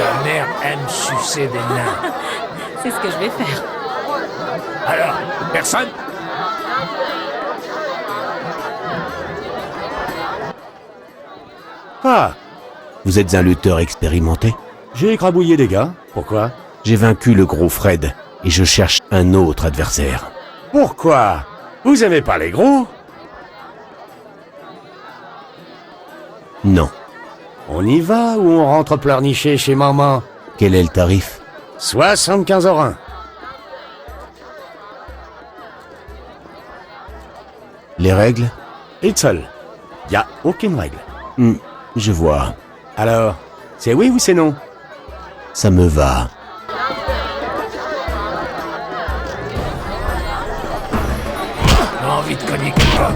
Ta mère aime sucer des nains. C'est ce que je vais faire. Alors, personne? Ah, Vous êtes un lutteur expérimenté? j'ai écrabouillé des gars. Pourquoi? J'ai vaincu le gros Fred et je cherche un autre adversaire. Pourquoi? Vous aimez pas les gros? Non. On y va ou on rentre pleurnicher chez maman? Quel est le tarif? 75 € 1. Les règles? Itzel. Y a aucune règle. Je vois. Alors, c'est oui ou c'est non? Ça me va. J'ai envie de cogner quelqu'un.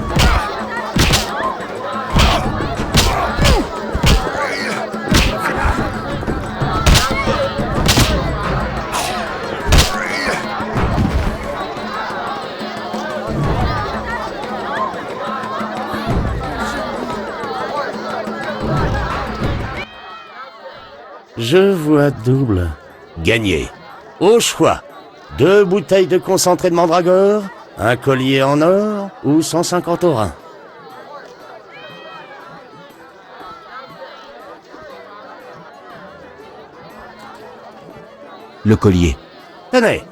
Je vois double. Gagné. Au choix. 2 bouteilles de concentré de mandragore, un collier en or ou 150 € 1. Le collier. Tenez.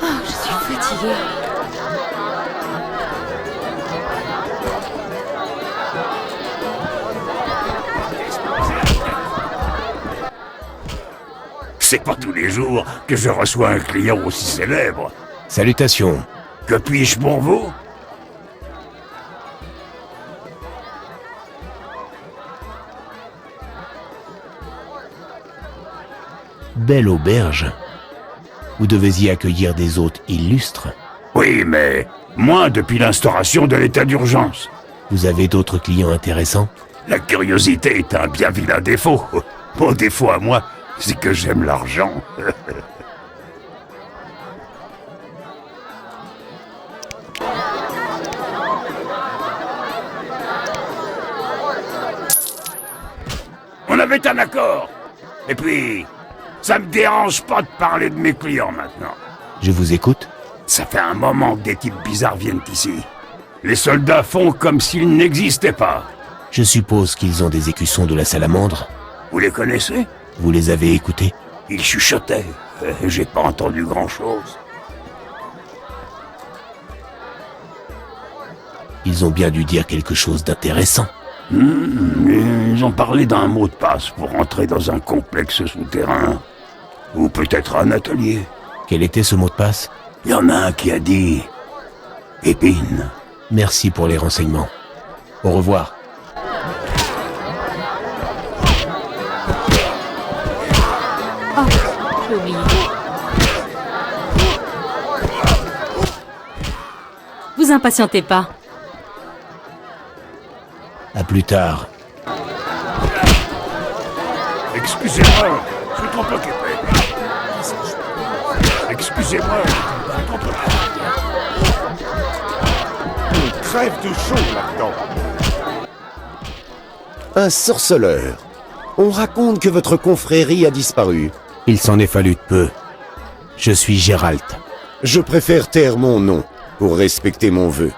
Oh, je suis fatiguée. C'est pas tous les jours que je reçois un client aussi célèbre. Salutations. Que puis-je pour vous? Belle auberge. Vous devez y accueillir des hôtes illustres. Oui, mais moins depuis l'instauration de l'état d'urgence. Vous avez d'autres clients intéressants? La curiosité est un bien vilain défaut. Mon défaut à moi, c'est que j'aime l'argent. On avait un accord. Et puis, ça me dérange pas de parler de mes clients maintenant. Je vous écoute. Ça fait un moment que des types bizarres viennent ici. Les soldats font comme s'ils n'existaient pas. Je suppose qu'ils ont des écussons de la salamandre. Vous les connaissez? Vous les avez écoutés? Ils chuchotaient. J'ai pas entendu grand-chose. Ils ont bien dû dire quelque chose d'intéressant. Ils ont parlé d'un mot de passe pour entrer dans un complexe souterrain. Ou peut-être un atelier. Quel était ce mot de passe? Il y en a un qui a dit... Épine. Merci pour les renseignements. Au revoir. Oh, j'ai oublié. Vous impatientez pas. À plus tard. Excusez-moi, je suis trop occupé. Excusez-moi, je suis trop occupé. Crève de chaud là-dedans. Un sorceleur. On raconte que votre confrérie a disparu. Il s'en est fallu de peu. Je suis Gérald. Je préfère taire mon nom pour respecter mon vœu.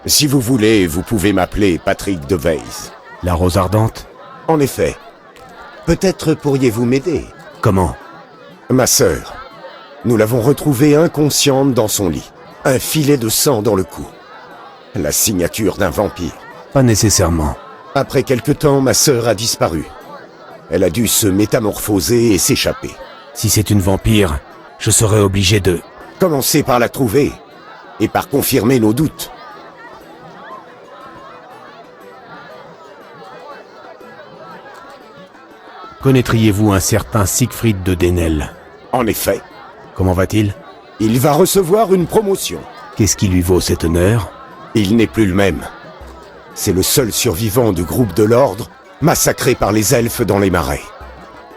Si vous voulez, vous pouvez m'appeler Patrick de Weiss. La rose ardente? En effet. Peut-être pourriez-vous m'aider. Comment? Ma sœur. Nous l'avons retrouvée inconsciente dans son lit. Un filet de sang dans le cou. La signature d'un vampire. Pas nécessairement. Après quelque temps, ma sœur a disparu. Elle a dû se métamorphoser et s'échapper. Si c'est une vampire, je serai obligé de... Commencez par la trouver et par confirmer nos doutes. Connaîtriez-vous un certain Siegfried de Denel? En effet, Comment va-t-il? il va recevoir une promotion. Qu'est-ce qui lui vaut cet honneur? Il n'est plus le même. C'est le seul survivant du groupe de l'Ordre, massacré par les elfes dans les marais.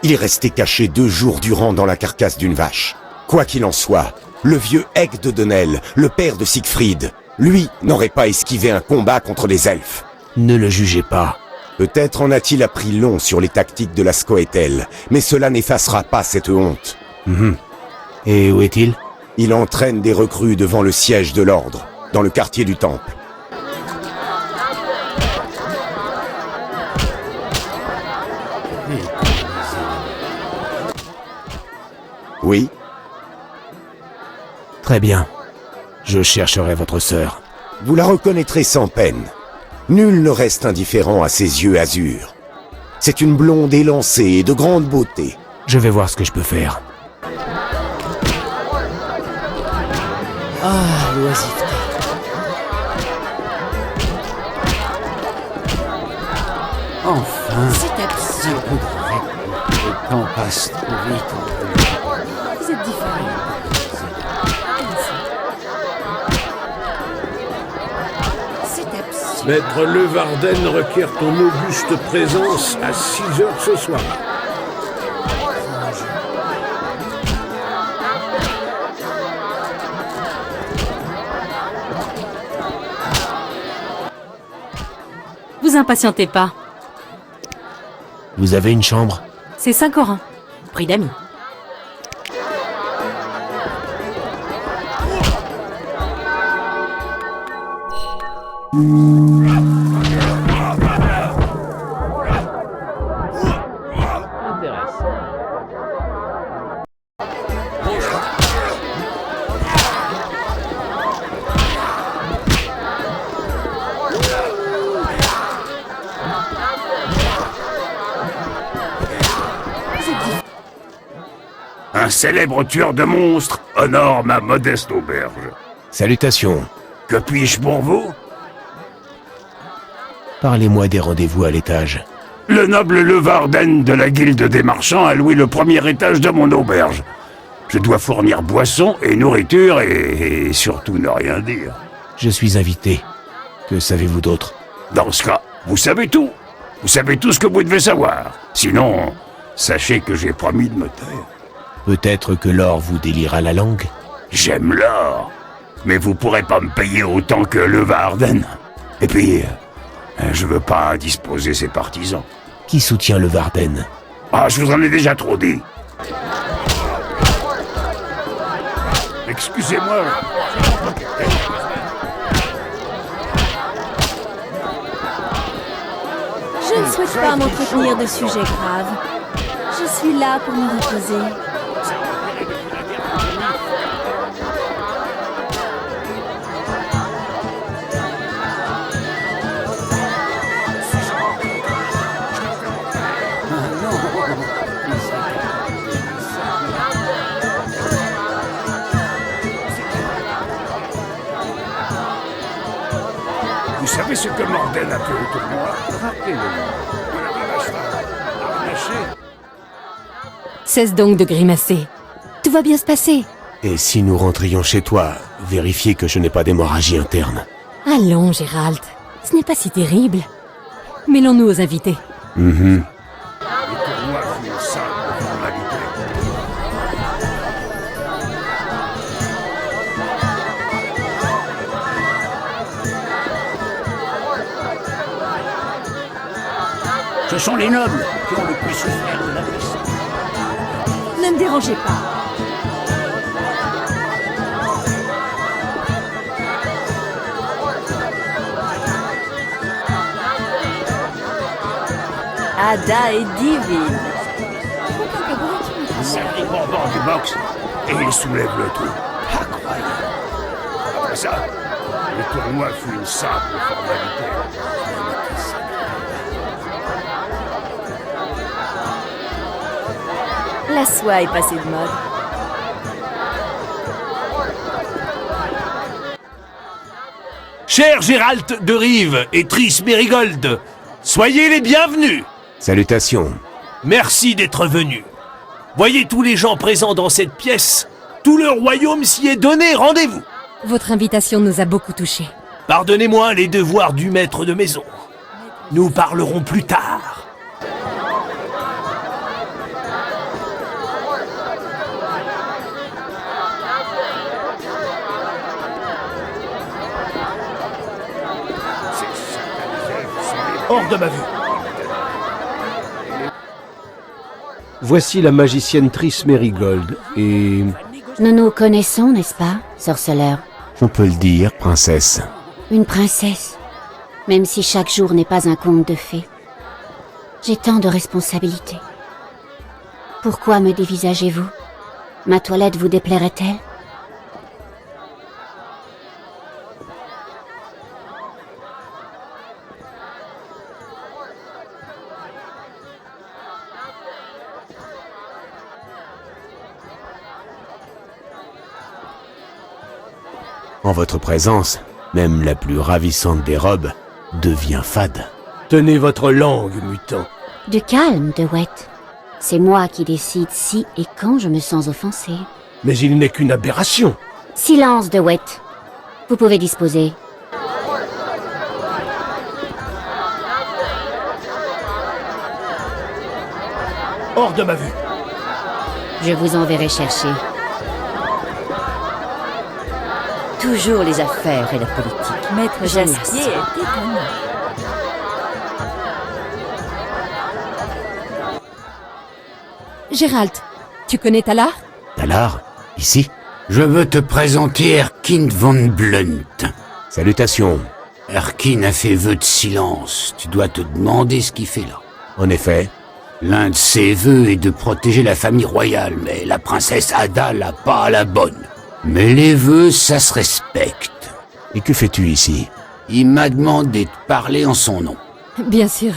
Il est resté caché 2 jours durant dans la carcasse d'une vache. Quoi qu'il en soit, le vieux Egg de Denel, le père de Siegfried, lui n'aurait pas esquivé un combat contre les elfes. Ne le jugez pas. Peut-être en a-t-il appris long sur les tactiques de la Scoëtel, mais cela n'effacera pas cette honte. Et où est-il? Il entraîne des recrues devant le siège de l'Ordre, dans le quartier du Temple. Oui? Très bien. Je chercherai votre sœur. Vous la reconnaîtrez sans peine. Nul ne reste indifférent à ses yeux azur. C'est une blonde élancée et de grande beauté. Je vais voir ce que je peux faire. Ah, l'oisiveté. Enfin, C'est absurde. le temps passe trop vite. Vous êtes différents. C'est absurde. Maître Levarden requiert ton auguste présence à 6 heures ce soir. Vous impatientez pas. Vous avez une chambre? C'est Saint-Corin. Prix d'amis. Un célèbre tueur de monstres honore ma modeste auberge. Salutations. Que puis-je pour vous? Parlez-moi des rendez-vous à l'étage. Le noble Levarden de la guilde des marchands a loué le premier étage de mon auberge. Je dois fournir boissons et nourriture et surtout ne rien dire. Je suis invité. Que savez-vous d'autre? Dans ce cas, vous savez tout. Vous savez tout ce que vous devez savoir. Sinon, sachez que j'ai promis de me taire. Peut-être que l'or vous délira la langue? J'aime l'or, mais vous pourrez pas me payer autant que Levarden. Et puis, je veux pas indisposer ses partisans. Qui soutient le Varden? Ah, je vous en ai déjà trop dit. Excusez-moi. Je ne souhaite pas m'entretenir de sujets graves. Je suis là pour me reposer. Vous savez ce que Morden a fait autour de moi? Rappelez-le-moi. On arrive à cheval, harnaché. Cesse donc de grimacer. Tout va bien se passer. Et si nous rentrions chez toi, vérifiez que je n'ai pas d'hémorragie interne. Allons, Gérald. Ce n'est pas si terrible. Mêlons-nous aux invités. Le tournoi fut une simple formalité. Ce sont les nobles qui ont le plus souffert de la puissance. Ne me dérangez pas. Ada est divine. Servi pour bord du box et il soulève le tout. Incroyable. Après ça, le tournoi fut une simple formalité. La soie est passée de mode. Cher Gérald de Rive et Triss Mérigold, soyez les bienvenus. Salutations. Merci d'être venus. Voyez tous les gens présents dans cette pièce. Tout le royaume s'y est donné rendez-vous. Votre invitation nous a beaucoup touchés. Pardonnez-moi les devoirs du maître de maison. Nous parlerons plus tard. Ces satanes elfes sont Hors de ma vue. Voici la magicienne Triss Merigold, et... Nous nous connaissons, n'est-ce pas, sorceleur? On peut le dire, princesse. Une princesse. Même si chaque jour n'est pas un conte de fées. J'ai tant de responsabilités. Pourquoi me dévisagez-vous? Ma toilette vous déplairait-elle? En votre présence, même la plus ravissante des robes devient fade. Tenez votre langue, mutant. Du calme, DeWitt. C'est moi qui décide si et quand je me sens offensée. Mais il n'est qu'une aberration. Silence, DeWitt. Vous pouvez disposer. Hors de ma vue. Je vous enverrai chercher. Toujours les affaires et la politique. Maître Jeunesse. Jaspier est étonnant. Gérald, tu connais Talar? Talar, ici? Je veux te présenter Erkin von Blunt. Salutations. Erkin a fait vœu de silence. Tu dois te demander ce qu'il fait là. En effet, L'un de ses vœux est de protéger la famille royale, mais la princesse Ada l'a pas à la bonne. Mais les vœux, ça se respecte. et que fais-tu ici? Il m'a demandé de parler en son nom. Bien sûr,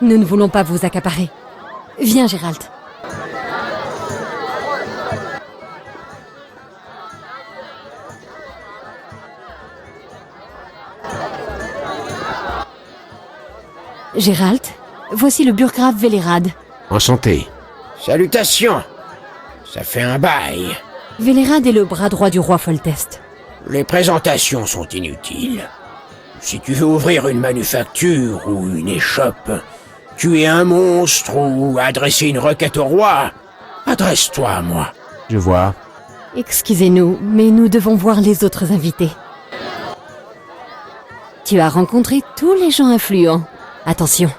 nous ne voulons pas vous accaparer. Viens, Gérald. Gérald, voici le burgrave Vélérad. Enchanté. Salutations. Ça fait un bail. Vélérad est le bras droit du roi Foltest. Les présentations sont inutiles. Si tu veux ouvrir une manufacture ou une échoppe, tuer un monstre ou adresser une requête au roi, adresse-toi à moi. Je vois. Excusez-nous, mais nous devons voir les autres invités. Tu as rencontré tous les gens influents. Attention,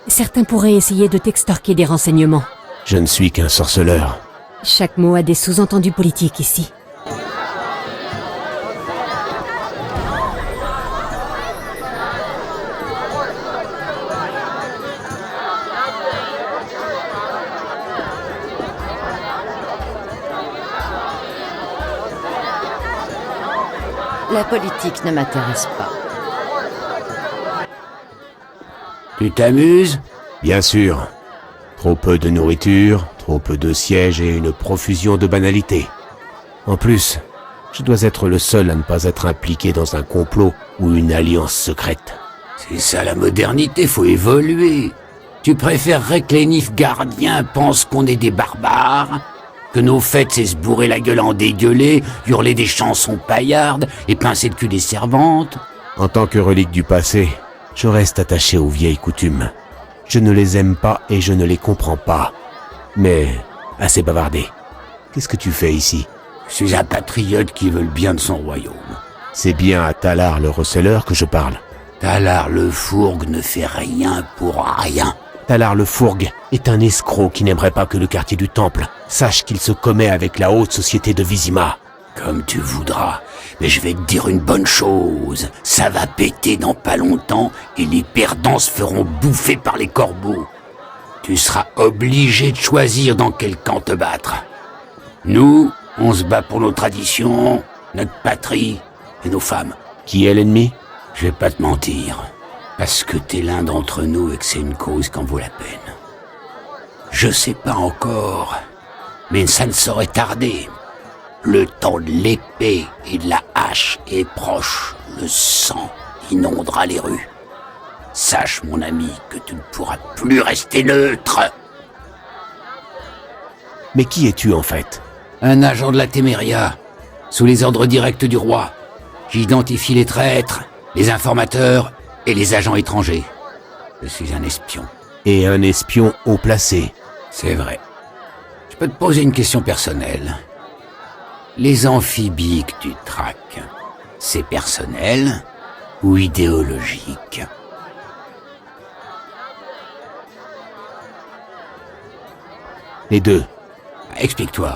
certains pourraient essayer de t'extorquer des renseignements. Je ne suis qu'un sorceleur. Chaque mot a des sous-entendus politiques ici. La politique ne m'intéresse pas. Tu t'amuses? Bien sûr. Trop peu de nourriture, trop peu de sièges et une profusion de banalités. En plus, je dois être le seul à ne pas être impliqué dans un complot ou une alliance secrète. C'est ça la modernité, faut évoluer. Tu préférerais que les Nilfgaardiens pensent qu'on est des barbares? Que nos fêtes, c'est se bourrer la gueule en dégueuler, hurler des chansons paillardes et pincer le cul des servantes? En tant que relique du passé, je reste attaché aux vieilles coutumes. Je ne les aime pas et je ne les comprends pas. Mais, assez bavardé. Qu'est-ce que tu fais ici? Je suis un patriote qui veut le bien de son royaume. C'est bien à Talar le receleur que je parle. Talar le Fourgue ne fait rien pour rien. Talar le Fourgue est un escroc qui n'aimerait pas que le quartier du Temple sache qu'il se commet avec la haute société de Vizima. Comme tu voudras, mais je vais te dire une bonne chose. Ça va péter dans pas longtemps et les perdants se feront bouffer par les corbeaux. Tu seras obligé de choisir dans quel camp te battre. Nous, on se bat pour nos traditions, notre patrie et nos femmes. Qui est l'ennemi? Je vais pas te mentir, parce que t'es l'un d'entre nous et que c'est une cause qui en vaut la peine. Je sais pas encore, mais ça ne saurait tarder. Le temps de l'épée et de la hache est proche. Le sang inondera les rues. Sache, mon ami, que tu ne pourras plus rester neutre. Mais qui es-tu en fait? Un agent de la Téméria, sous les ordres directs du roi. J'identifie les traîtres, les informateurs et les agents étrangers. Je suis un espion. Et un espion haut placé. C'est vrai. Je peux te poser une question personnelle. Les amphibies que tu traques, c'est personnel ou idéologique? Les deux. Explique-toi.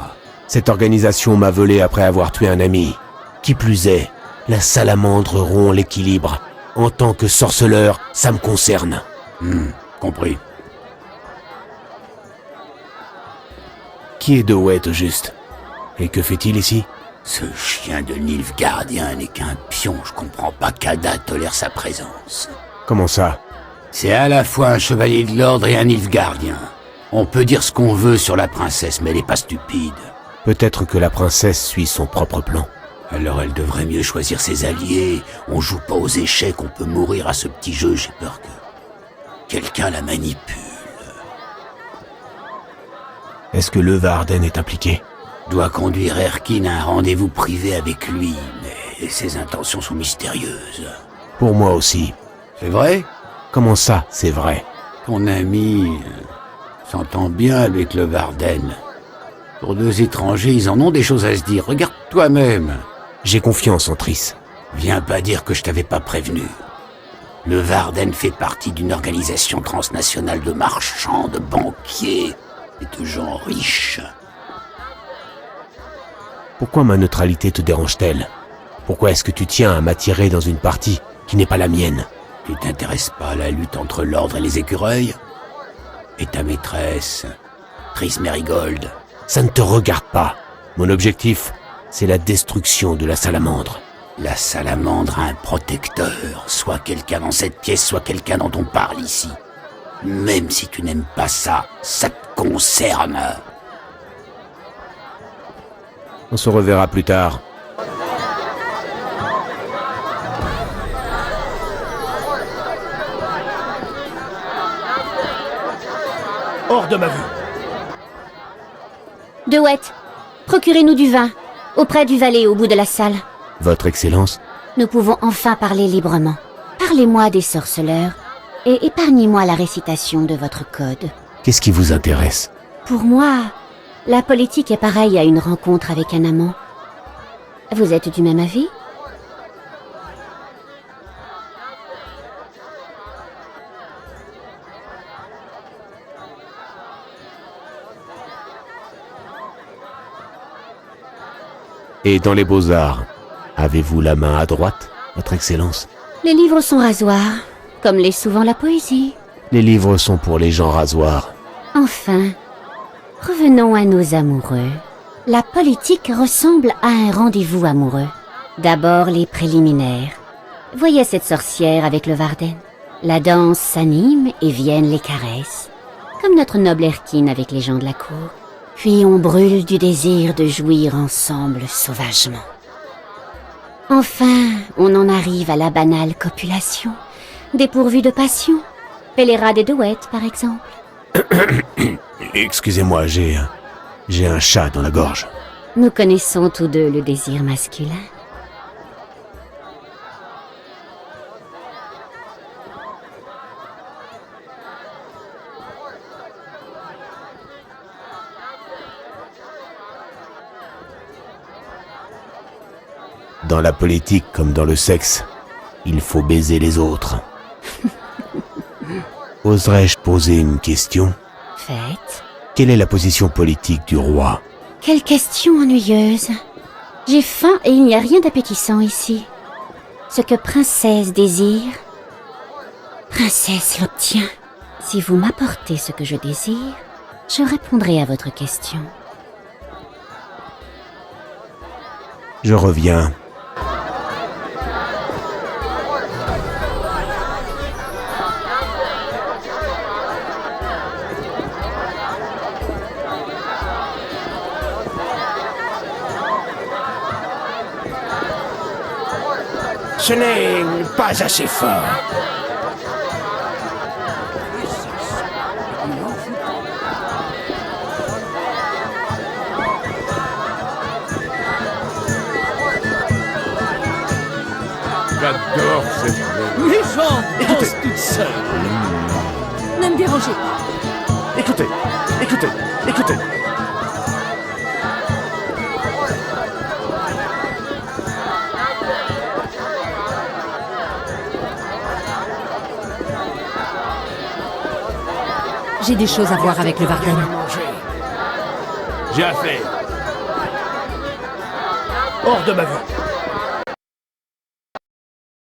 Cette organisation m'a volé après avoir tué un ami. Qui plus est, la salamandre rompt l'équilibre. En tant que sorceleur, ça me concerne. Compris. Qui est Dewett au juste? Et que fait-il ici? Ce chien de Nilfgaardien n'est qu'un pion, je comprends pas qu'Ada tolère sa présence. Comment ça? C'est à la fois un chevalier de l'ordre et un Nilfgaardien. On peut dire ce qu'on veut sur la princesse, mais elle est pas stupide. Peut-être que la princesse suit son propre plan. Alors elle devrait mieux choisir ses alliés. On joue pas aux échecs, on peut mourir à ce petit jeu, j'ai peur que quelqu'un la manipule. Est-ce que Levarden est impliqué? Doit conduire Erkin à un rendez-vous privé avec lui, mais ses intentions sont mystérieuses. Pour moi aussi. C'est vrai? Comment ça, c'est vrai? Ton ami s'entend bien avec Levarden. Pour deux étrangers, ils en ont des choses à se dire. Regarde toi-même. J'ai confiance en Triss. Viens pas dire que je t'avais pas prévenu. Levarden fait partie d'une organisation transnationale de marchands, de banquiers et de gens riches. Pourquoi ma neutralité te dérange-t-elle? Pourquoi est-ce que tu tiens à m'attirer dans une partie qui n'est pas la mienne? Tu t'intéresses pas à la lutte entre l'ordre et les écureuils? Et ta maîtresse, Triss Merigold? Ça ne te regarde pas. Mon objectif, c'est la destruction de la salamandre. La salamandre a un protecteur, soit quelqu'un dans cette pièce, soit quelqu'un dont on parle ici. Même si tu n'aimes pas ça, ça te concerne. On se reverra plus tard. Hors de ma vue. Dewett, procurez-nous du vin, auprès du valet au bout de la salle. Votre Excellence? Nous pouvons enfin parler librement. Parlez-moi des sorceleurs, et épargnez-moi la récitation de votre code. Qu'est-ce qui vous intéresse? Pour moi, la politique est pareille à une rencontre avec un amant. Vous êtes du même avis? Et dans les beaux-arts, avez-vous la main à droite, Votre Excellence? Les livres sont rasoirs, comme l'est souvent la poésie. Les livres sont pour les gens rasoirs. Enfin, revenons à nos amoureux. La politique ressemble à un rendez-vous amoureux. D'abord les préliminaires. Voyez cette sorcière avec Levarden. La danse s'anime et viennent les caresses. Comme notre noble Erkin avec les gens de la cour. Puis on brûle du désir de jouir ensemble sauvagement. Enfin, on en arrive à la banale copulation, dépourvue de passion. Pélera des Dewett, par exemple. Excusez-moi, j'ai un chat dans la gorge. Nous connaissons tous deux le désir masculin. Dans la politique comme dans le sexe, il faut baiser les autres. Oserais-je poser une question? Faites. Quelle est la position politique du roi? Quelle question ennuyeuse. J'ai faim et il n'y a rien d'appétissant ici. Ce que princesse désire, princesse l'obtient. Si vous m'apportez ce que je désire, je répondrai à votre question. Je reviens. Ce n'est pas assez fort. J'adore cette Les gens dansent toutes seules. Ne me dérangez pas. Écoutez, écoutez, écoutez. J'ai des choses à voir avec le Varden. J'ai affaire. Hors de ma vue.